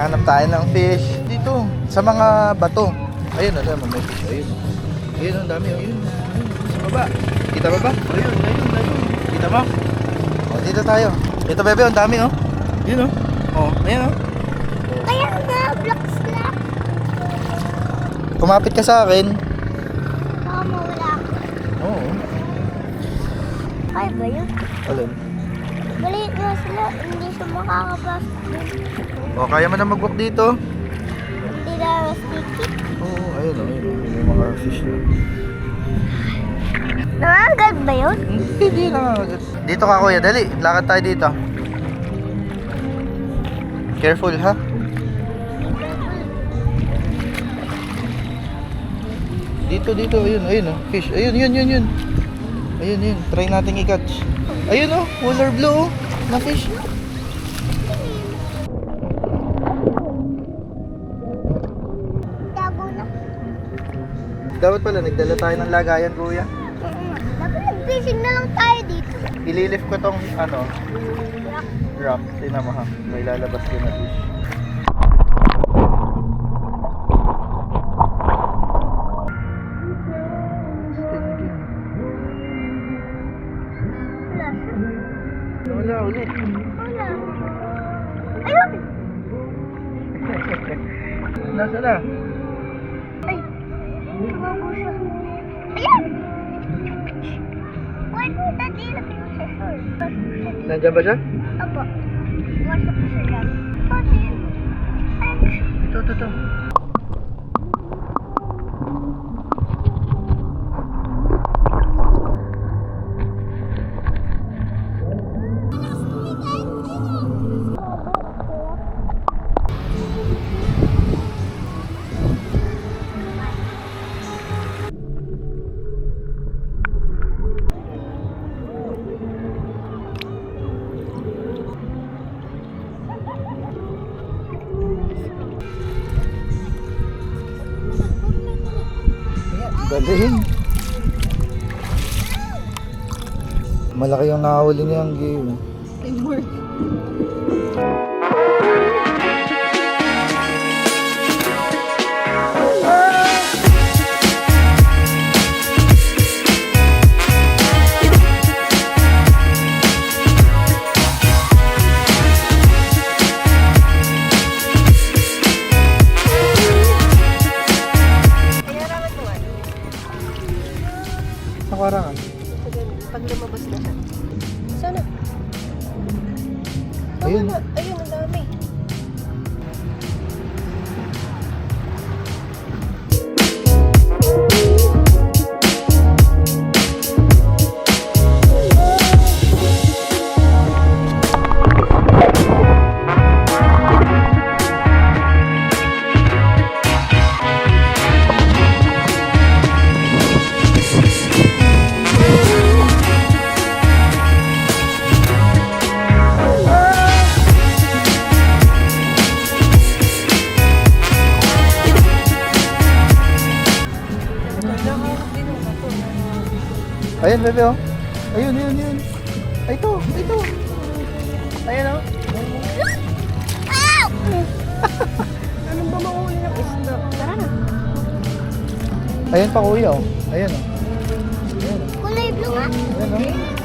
Hanap tayo ng fish dito sa mga bato. Ayun, alam mo, may fish. Ayun. Ayun, ang dami. Ayun. Sa baba. Kita ba ba? Ayun. Kita mo? O, dito tayo. Ito, bebe, ang dami, oh. Yun, oh. Oh, ayun, oh. Kaya nga, black slap. Kumapit ka sa akin. Baka mawala ako. Oo. Kaya ba yun? Alin? Maliit nga sila, hindi siya makakabas. O, kaya mo na mag-walk dito? Hindi na sticky. Oo, ayun, oh. Ayun, oh. May mga fish na. Nangangagat ba yun? Hindi lang. Dito ka, kuya. Dali. Lakad tayo dito. Careful, ha? Dito. Ayun, oh. Fish. Ayun. Ayun. Try natin i-catch. Ayun, oh. Color blue, oh. Na fish. Tago na. Dapat pala, nagdala tayo ng lagayan, kuya. Dapat nag-fishing na lang tayo dito. Ililift ko tong, rock. Tingnan mo, ha. May lalabas din na fish. Wala. Wala ulit. Wala. Ayun! Nasa na? Ay! Tumago siya. Ayan! Wait, dati lagi mo siya, sir. Nandiyan ba siya? Apo. Wasok ko siya dyan. Pati yun. Ay! Ito. Galing. Malaki yung nakahuli niyang game. Teamwork. Nakarangan. Pag lumabas na siya. Sana. Ayun. Ayun, ang dami. Ayun, bebe, oh. Ayun. Ay, ito. Ayun, oh. Anong ba mahuli ng isda? Tara na. Ayun pa, kuya, oh. Ayun, oh. Kulay blue nga. Ayun, oh.